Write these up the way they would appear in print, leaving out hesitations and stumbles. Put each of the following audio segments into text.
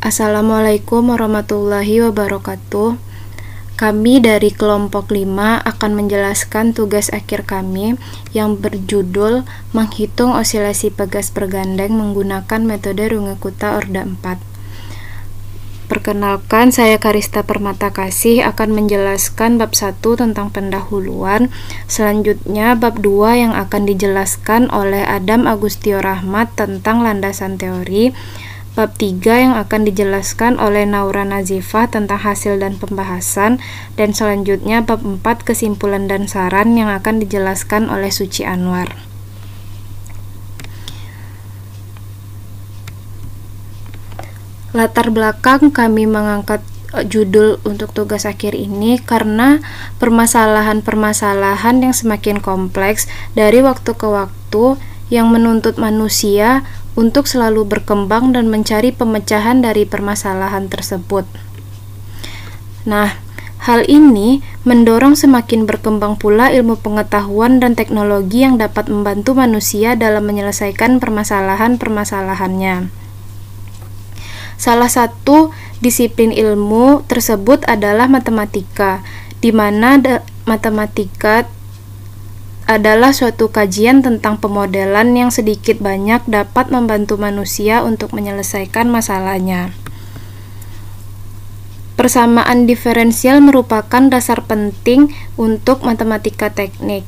Assalamualaikum warahmatullahi wabarakatuh. Kami dari kelompok 5 akan menjelaskan tugas akhir kami yang berjudul menghitung osilasi pegas bergandeng menggunakan metode Runge-Kutta Orda 4. Perkenalkan, saya Karista Permatakasih akan menjelaskan bab 1 tentang pendahuluan. Selanjutnya bab 2 yang akan dijelaskan oleh Adam Agustio Rahmat tentang landasan teori. Bab 3 yang akan dijelaskan oleh Naura Nazifah tentang hasil dan pembahasan, dan selanjutnya bab 4 kesimpulan dan saran yang akan dijelaskan oleh Suci Anwar. Latar belakang kami mengangkat judul untuk tugas akhir ini karena permasalahan-permasalahan yang semakin kompleks dari waktu ke waktu yang menuntut manusia untuk selalu berkembang dan mencari pemecahan dari permasalahan tersebut. Nah, hal ini mendorong semakin berkembang pula ilmu pengetahuan dan teknologi yang dapat membantu manusia dalam menyelesaikan permasalahan-permasalahannya. Salah satu disiplin ilmu tersebut adalah matematika, di mana matematika adalah suatu kajian tentang pemodelan yang sedikit banyak dapat membantu manusia untuk menyelesaikan masalahnya. Persamaan diferensial merupakan dasar penting untuk matematika teknik.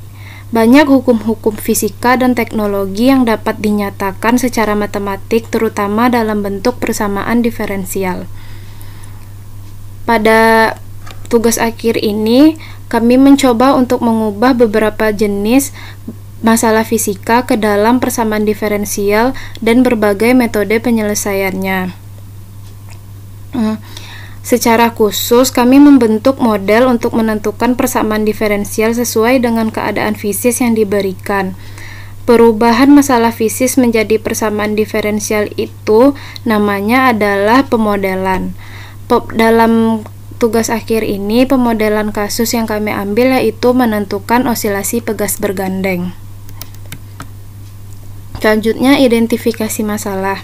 Banyak hukum-hukum fisika dan teknologi yang dapat dinyatakan secara matematik, terutama dalam bentuk persamaan diferensial. Pada tugas akhir ini, kami mencoba untuk mengubah beberapa jenis masalah fisika ke dalam persamaan diferensial dan berbagai metode penyelesaiannya. Secara khusus, kami membentuk model untuk menentukan persamaan diferensial sesuai dengan keadaan fisis yang diberikan. Perubahan masalah fisis menjadi persamaan diferensial itu namanya adalah pemodelan. Dalam tugas akhir ini, pemodelan kasus yang kami ambil yaitu menentukan osilasi pegas bergandeng. Selanjutnya, identifikasi masalah.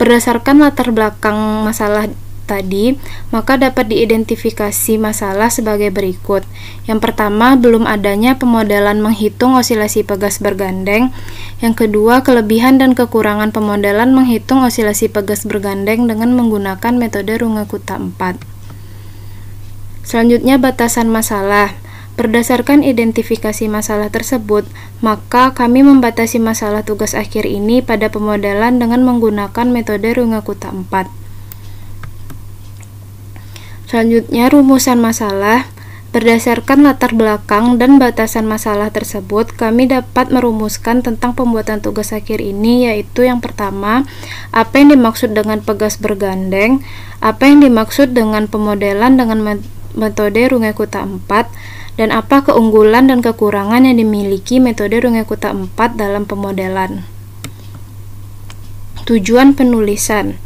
Berdasarkan latar belakang masalah tadi, maka dapat diidentifikasi masalah sebagai berikut. Yang pertama, belum adanya pemodelan menghitung osilasi pegas bergandeng. Yang kedua, kelebihan dan kekurangan pemodelan menghitung osilasi pegas bergandeng dengan menggunakan metode Runge-Kutta 4. Selanjutnya, batasan masalah. Berdasarkan identifikasi masalah tersebut, maka kami membatasi masalah tugas akhir ini pada pemodelan dengan menggunakan metode Runge-Kutta 4. Selanjutnya, rumusan masalah. Berdasarkan latar belakang dan batasan masalah tersebut, kami dapat merumuskan tentang pembuatan tugas akhir ini, yaitu yang pertama, apa yang dimaksud dengan pegas bergandeng, apa yang dimaksud dengan pemodelan dengan metode Runge-Kutta 4, dan apa keunggulan dan kekurangan yang dimiliki metode Runge-Kutta 4 dalam pemodelan. Tujuan penulisan.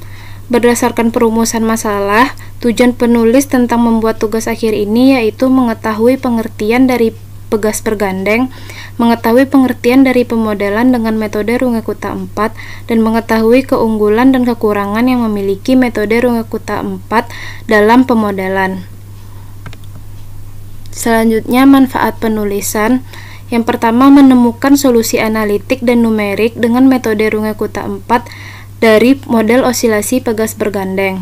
Berdasarkan perumusan masalah, tujuan penulis tentang membuat tugas akhir ini yaitu mengetahui pengertian dari pegas bergandeng, mengetahui pengertian dari pemodelan dengan metode Runge-Kutta 4, dan mengetahui keunggulan dan kekurangan yang memiliki metode Runge-Kutta 4 dalam pemodelan. Selanjutnya, manfaat penulisan. Yang pertama, menemukan solusi analitik dan numerik dengan metode Runge-Kutta 4 dari model osilasi pegas bergandeng.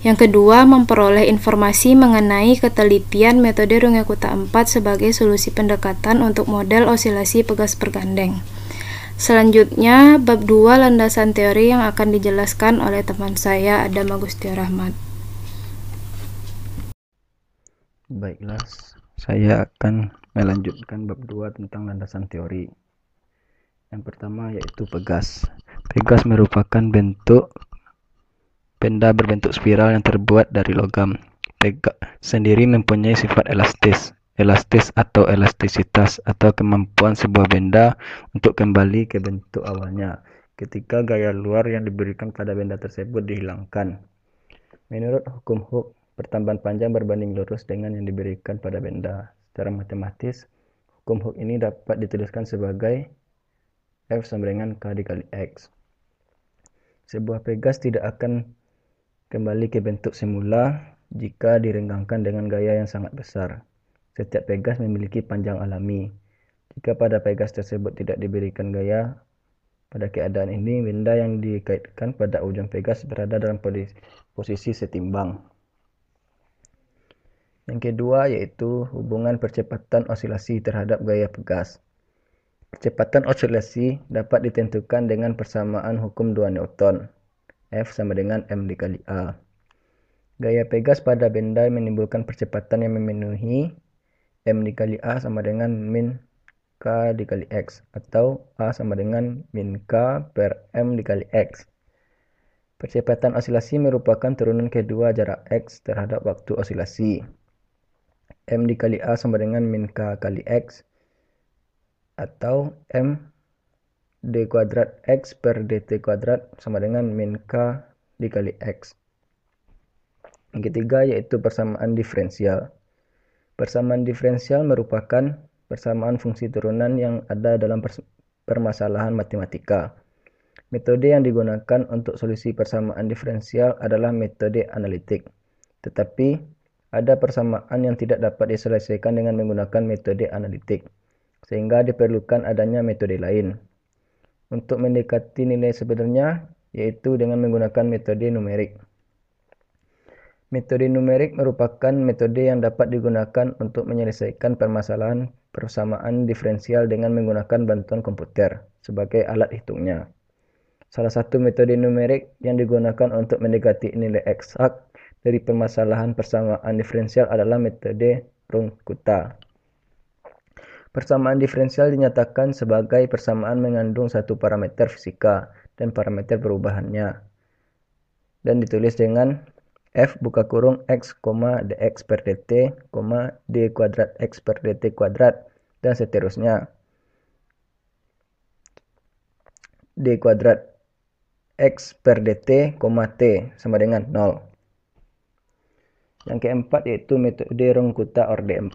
Yang kedua, memperoleh informasi mengenai ketelitian metode Runge-Kutta 4 sebagai solusi pendekatan untuk model osilasi pegas bergandeng. Selanjutnya, bab 2 landasan teori yang akan dijelaskan oleh teman saya, Adam Agustio Rahmat. Baiklah, saya akan melanjutkan bab 2 tentang landasan teori. Yang pertama yaitu pegas. Pegas merupakan bentuk benda berbentuk spiral yang terbuat dari logam. Pegas sendiri mempunyai sifat elastis atau elastisitas atau kemampuan sebuah benda untuk kembali ke bentuk awalnya ketika gaya luar yang diberikan pada benda tersebut dihilangkan. Menurut hukum Hooke, pertambahan panjang berbanding lurus dengan yang diberikan pada benda. Secara matematis, hukum Hooke ini dapat dituliskan sebagai F sama dengan K dikali X. Sebuah pegas tidak akan kembali ke bentuk semula jika direnggangkan dengan gaya yang sangat besar. Setiap pegas memiliki panjang alami. Jika pada pegas tersebut tidak diberikan gaya, pada keadaan ini benda yang dikaitkan pada ujung pegas berada dalam posisi setimbang. Yang kedua yaitu hubungan percepatan osilasi terhadap gaya pegas. Percepatan osilasi dapat ditentukan dengan persamaan hukum 2 Newton. F sama dengan M dikali A. Gaya pegas pada benda menimbulkan percepatan yang memenuhi M dikali A sama dengan min K dikali X, atau A sama dengan min K per M dikali X. Percepatan osilasi merupakan turunan kedua jarak X terhadap waktu osilasi. M dikali A sama dengan min K kali X, atau M d kuadrat X per dt kuadrat sama dengan min K dikali X. Yang ketiga yaitu persamaan diferensial. Persamaan diferensial merupakan persamaan fungsi turunan yang ada dalam permasalahan matematika. Metode yang digunakan untuk solusi persamaan diferensial adalah metode analitik. Tetapi ada persamaan yang tidak dapat diselesaikan dengan menggunakan metode analitik, sehingga diperlukan adanya metode lain. Untuk mendekati nilai sebenarnya, yaitu dengan menggunakan metode numerik. Metode numerik merupakan metode yang dapat digunakan untuk menyelesaikan permasalahan persamaan diferensial dengan menggunakan bantuan komputer sebagai alat hitungnya. Salah satu metode numerik yang digunakan untuk mendekati nilai eksak dari permasalahan persamaan diferensial adalah metode Runge-Kutta. Persamaan diferensial dinyatakan sebagai persamaan mengandung satu parameter fisika dan parameter perubahannya, dan ditulis dengan F buka kurung X, dx per dt, d kuadrat X per dt kuadrat, dan seterusnya. D kuadrat X per dt, t sama dengan 0. Yang keempat yaitu metode Runge-Kutta orde 4.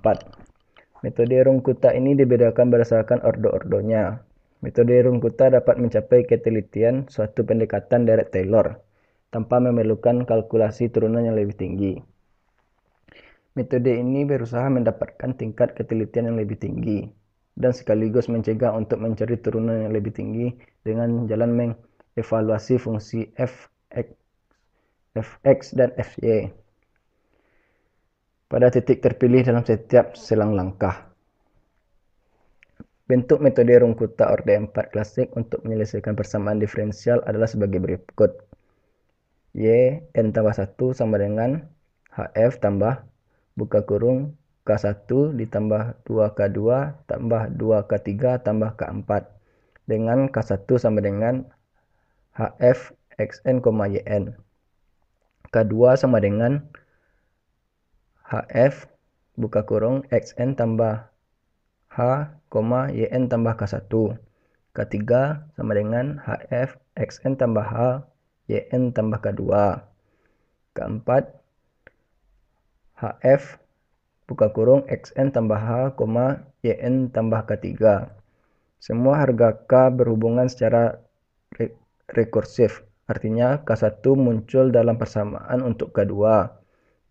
Metode Runge-Kutta ini dibedakan berdasarkan ordo-ordonya. Metode Runge-Kutta dapat mencapai ketelitian suatu pendekatan deret Taylor tanpa memerlukan kalkulasi turunan yang lebih tinggi. Metode ini berusaha mendapatkan tingkat ketelitian yang lebih tinggi dan sekaligus mencegah untuk mencari turunan yang lebih tinggi dengan jalan mengevaluasi fungsi fx dan fy pada titik terpilih dalam setiap selang langkah. Bentuk metode Runge-Kutta orde 4 klasik untuk menyelesaikan persamaan diferensial adalah sebagai berikut. Y n tambah 1 sama dengan HF tambah buka kurung K1 ditambah 2K2 tambah 2K3 tambah K4 dengan K1 sama dengan HF XN, YN. K2 sama dengan HF buka kurung XN tambah H, YN tambah K1. K3 sama dengan HF XN tambah H, YN tambah K2. Keempat, HF buka kurung XN tambah H, YN tambah K3. Semua harga K berhubungan secara rekursif. Artinya K1 muncul dalam persamaan untuk K2,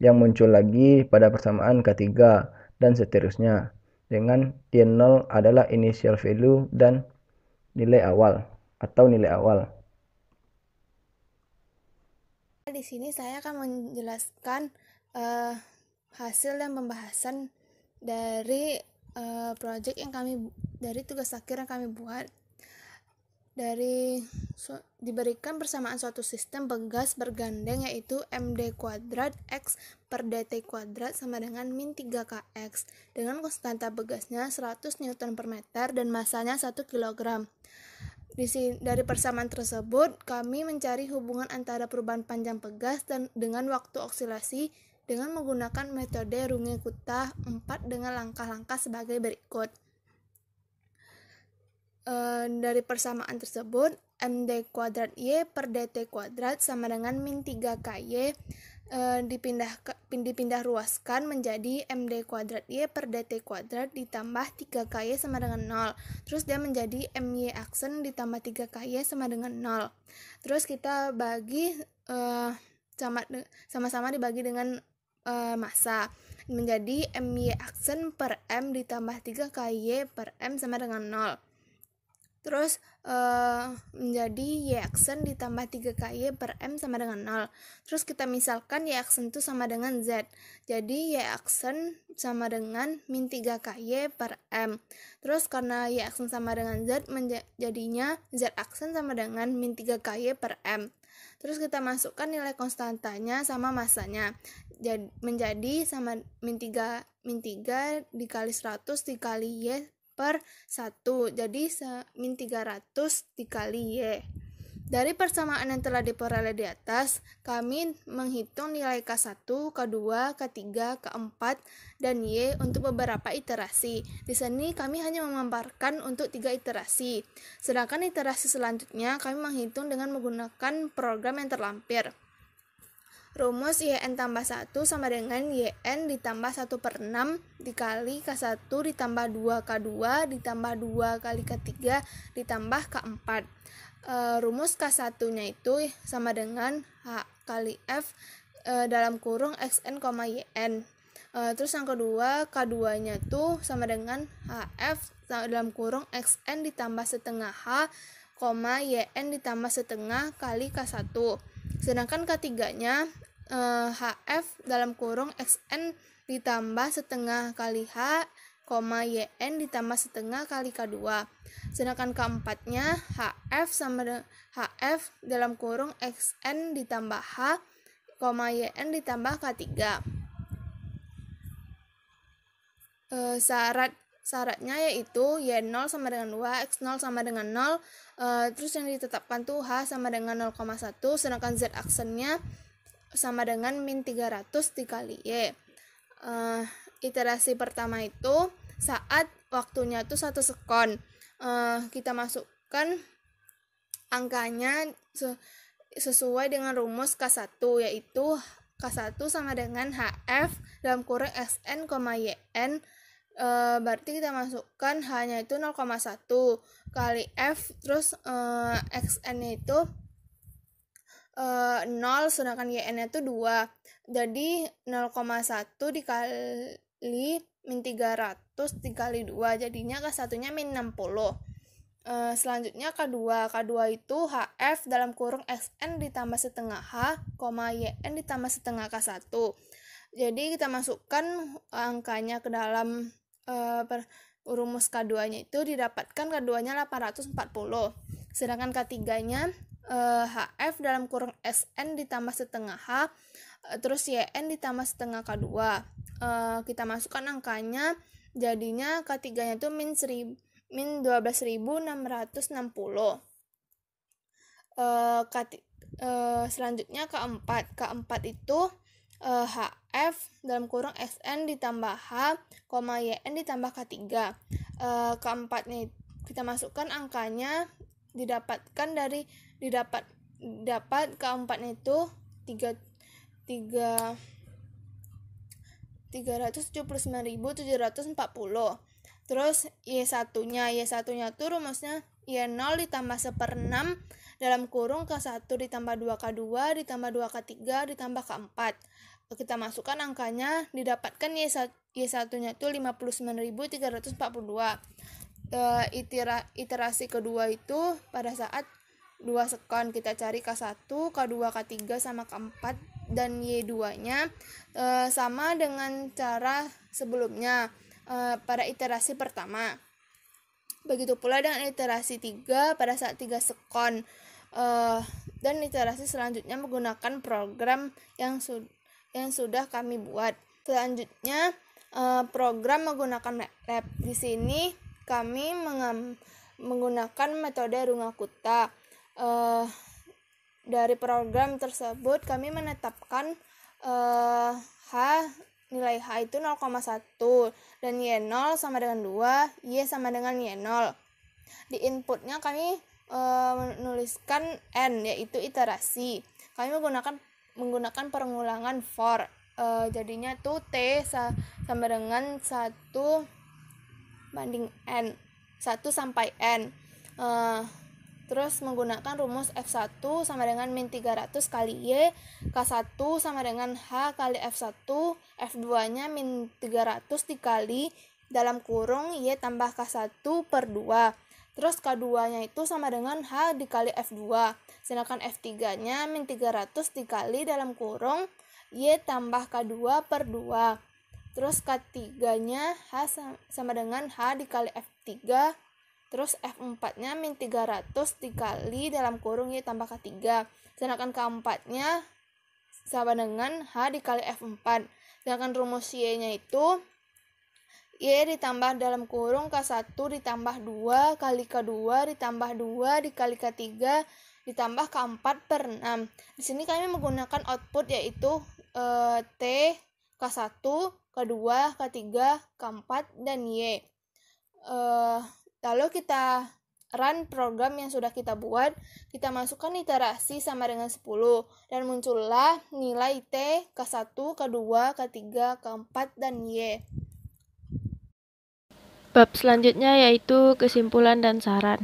yang muncul lagi pada persamaan K3, dan seterusnya. Dengan Y0 adalah initial value dan nilai awal atau nilai awal. Di sini saya akan menjelaskan hasil dan pembahasan dari project yang dari tugas akhir yang kami buat. Diberikan persamaan suatu sistem pegas bergandeng yaitu md kuadrat X per dt kuadrat sama dengan min 3kx dengan konstanta pegasnya 100 Newton per meter dan masanya 1 kg. Dari persamaan tersebut, kami mencari hubungan antara perubahan panjang pegas dengan waktu osilasi dengan menggunakan metode Runge-Kutta 4 dengan langkah-langkah sebagai berikut. Dari persamaan tersebut, md kuadrat Y per dt kuadrat sama dengan min 3ky dipindah ruaskan menjadi md kuadrat Y per dt kuadrat ditambah 3ky sama dengan 0. Terus dia menjadi my aksen ditambah 3ky sama dengan 0. Terus kita bagi sama-sama dibagi dengan massa, menjadi MY aksen per M ditambah 3 KY per M sama dengan 0. Terus menjadi Y aksen ditambah 3 KY per M sama dengan 0. Terus kita misalkan Y aksen itu sama dengan Z. Jadi Y aksen sama dengan min 3 KY per M. Terus karena Y aksen sama dengan Z, jadinya Z aksen sama dengan min 3 KY per M. Terus kita masukkan nilai konstantanya sama massanya. Menjadi sama min 3 dikali 100 dikali Y per 1. Jadi min 300 dikali Y. Dari persamaan yang telah diperoleh di atas, kami menghitung nilai K1, K2, K3, K4, dan Y untuk beberapa iterasi. Di sini kami hanya memaparkan untuk 3 iterasi. Sedangkan iterasi selanjutnya kami menghitung dengan menggunakan program yang terlampir. Rumus YN tambah 1 sama dengan YN ditambah 1 per 6 dikali K1 ditambah 2 K2 ditambah 2 kali K3 ditambah K4. Rumus K1 nya itu sama dengan H kali F dalam kurung XN, YN. Terus yang kedua, K2 nya itu sama dengan HF dalam kurung XN ditambah setengah H, YN ditambah setengah kali K1. Sedangkan K3 nya HF dalam kurung XN ditambah setengah kali H, YN ditambah setengah kali K2. Sedangkan K4 nya HF sama HF dalam kurung XN ditambah H, YN ditambah K3. Syaratnya yaitu Y0 sama dengan 2, X0 sama dengan 0, terus yang ditetapkan tuh H sama dengan 0,1, sedangkan Z aksennya sama dengan min 300 dikali Y. Iterasi pertama itu saat waktunya tuh 1 sekon. Kita masukkan angkanya sesuai dengan rumus K1, yaitu K1 sama dengan HF dalam kurung XN, YN. Berarti kita masukkan H-nya itu 0,1 kali F, terus XN-nya itu 0, sedangkan YN-nya itu 2. Jadi 0,1 dikali min 300 dikali 2, jadinya K1-nya min 60. Selanjutnya K2 itu HF dalam kurung XN ditambah setengah H, YN ditambah setengah K1. Jadi kita masukkan angkanya ke dalam rumus K2-nya itu, didapatkan K2-nya 840. Sedangkan K3-nya HF dalam kurung SN ditambah setengah H, terus YN ditambah setengah K2. Kita masukkan angkanya, jadinya K3-nya itu min 12.660. Selanjutnya K4 itu HF dalam kurung XN ditambah H, YN ditambah K3. K4-nya kita masukkan angkanya, didapatkan dari dapat K4-nya itu 379.740. Terus Y1-nya tuh rumusnya Y0 ditambah 1/6 dalam kurung K1 ditambah 2K2 ditambah 2K3 ditambah K4. Kita masukkan angkanya, didapatkan Y1-nya itu 59.342. Iterasi kedua itu pada saat 2 sekon, kita cari K1, K2, K3 sama K4, dan Y2-nya sama dengan cara sebelumnya pada iterasi pertama. Begitu pula dengan iterasi 3 pada saat 3 sekon, dan iterasi selanjutnya menggunakan program yang sudah kami buat. Selanjutnya program menggunakan MATLAB. Di sini kami menggunakan metode Runge-Kutta. Dari program tersebut kami menetapkan nilai H itu 0,1 dan Y0 sama dengan 2, Y sama dengan Y0. Di inputnya kami menuliskan N, yaitu iterasi. Kami menggunakan pengulangan for. Jadinya tuh T sama dengan 1 banding N, 1 sampai N. Terus menggunakan rumus F1 sama dengan min 300 kali Y, K1 sama dengan H kali F1, F2-nya min 300 dikali dalam kurung Y tambah K1 per 2. Terus K2-nya itu sama dengan H dikali F2. Sedangkan F3-nya min 300 dikali dalam kurung Y tambah K2 per 2. Terus K3-nya H sama dengan H dikali F3. Terus F4-nya min 300 dikali dalam kurung Y tambah K3. Sedangkan K4-nya sama dengan H dikali F4. Sedangkan rumus Y-nya itu Y ditambah dalam kurung K1 ditambah 2 kali K2 ditambah 2 dikali K3 ditambah K4 per 6. Di sini kami menggunakan output yaitu T, K1, K2, K3, K4, dan Y. Lalu kita run program yang sudah kita buat, kita masukkan iterasi sama dengan 10, dan muncullah nilai T, K1, K2, K3, K4, dan Y. Bab selanjutnya yaitu kesimpulan dan saran.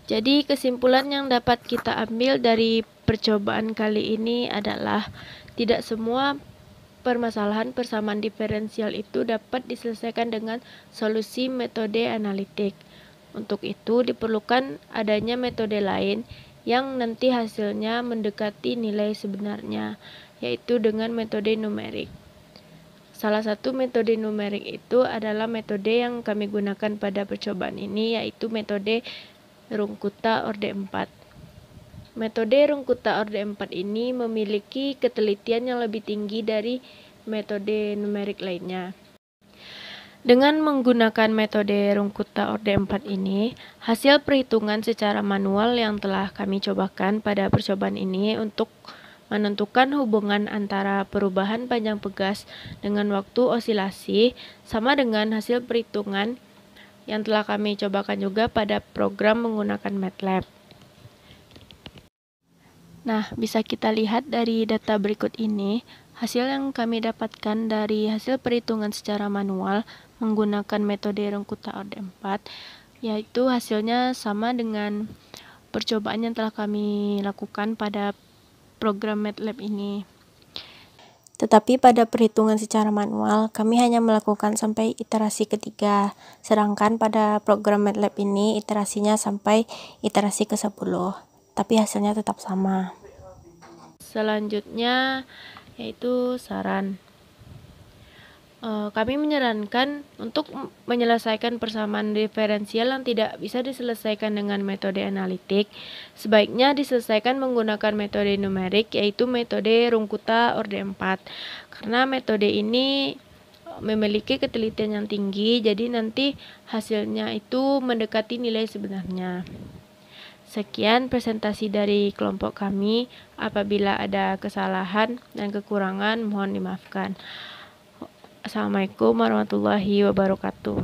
Jadi kesimpulan yang dapat kita ambil dari percobaan kali ini adalah tidak semua permasalahan persamaan diferensial itu dapat diselesaikan dengan solusi metode analitik. Untuk itu diperlukan adanya metode lain yang nanti hasilnya mendekati nilai sebenarnya, yaitu dengan metode numerik. Salah satu metode numerik itu adalah metode yang kami gunakan pada percobaan ini, yaitu metode Rungkutta Orde 4. Metode Rungkutta Orde 4 ini memiliki ketelitian yang lebih tinggi dari metode numerik lainnya. Dengan menggunakan metode Rungkutta Orde 4 ini, hasil perhitungan secara manual yang telah kami cobakan pada percobaan ini untuk menentukan hubungan antara perubahan panjang pegas dengan waktu osilasi sama dengan hasil perhitungan yang telah kami cobakan juga pada program menggunakan MATLAB. Nah, bisa kita lihat dari data berikut ini, hasil yang kami dapatkan dari hasil perhitungan secara manual menggunakan metode Rungkutta Orde 4, yaitu hasilnya sama dengan percobaan yang telah kami lakukan pada program MATLAB ini. Tetapi pada perhitungan secara manual, kami hanya melakukan sampai iterasi ketiga, sedangkan pada program MATLAB ini iterasinya sampai iterasi ke-10, tapi hasilnya tetap sama. Selanjutnya yaitu saran. Kami menyarankan untuk menyelesaikan persamaan diferensial yang tidak bisa diselesaikan dengan metode analitik, sebaiknya diselesaikan menggunakan metode numerik, yaitu metode Rungkutta Orde 4. Karena metode ini memiliki ketelitian yang tinggi, jadi nanti hasilnya itu mendekati nilai sebenarnya. Sekian presentasi dari kelompok kami. Apabila ada kesalahan dan kekurangan, mohon dimaafkan. Assalamualaikum warahmatullahi wabarakatuh.